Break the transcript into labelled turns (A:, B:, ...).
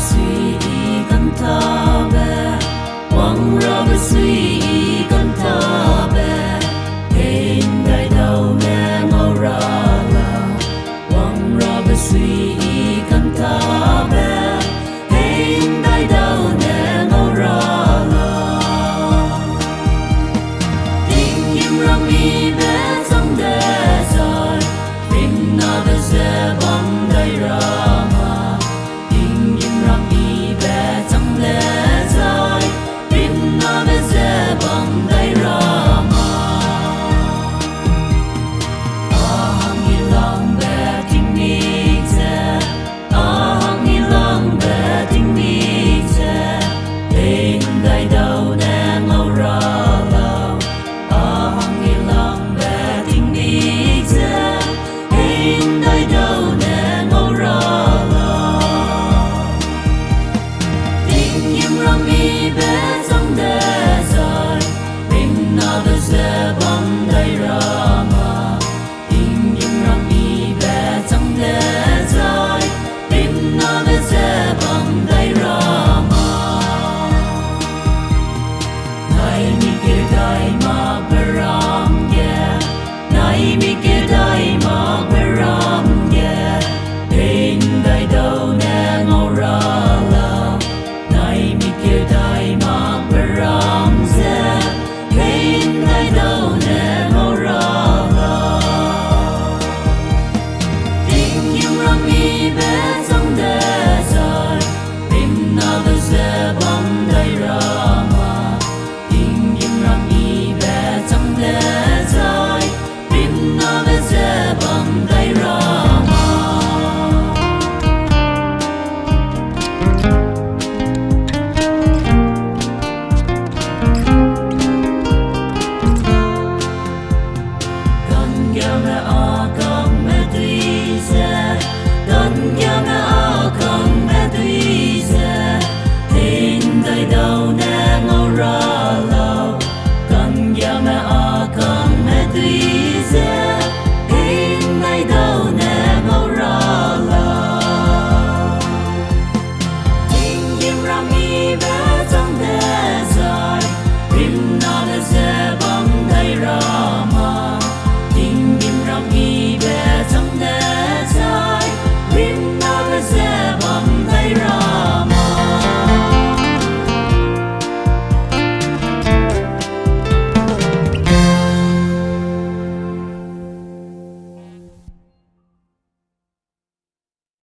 A: suy con ta bè quăng ra bê suy con ta bè hình đại đầu nghe ngâu ra là quăng ra bê suy con ta bè hình đại đầu nghe ngâu ra là tình yêu ra mi bé trong đời rồi tình na bê sẽ băng đầy ra Rami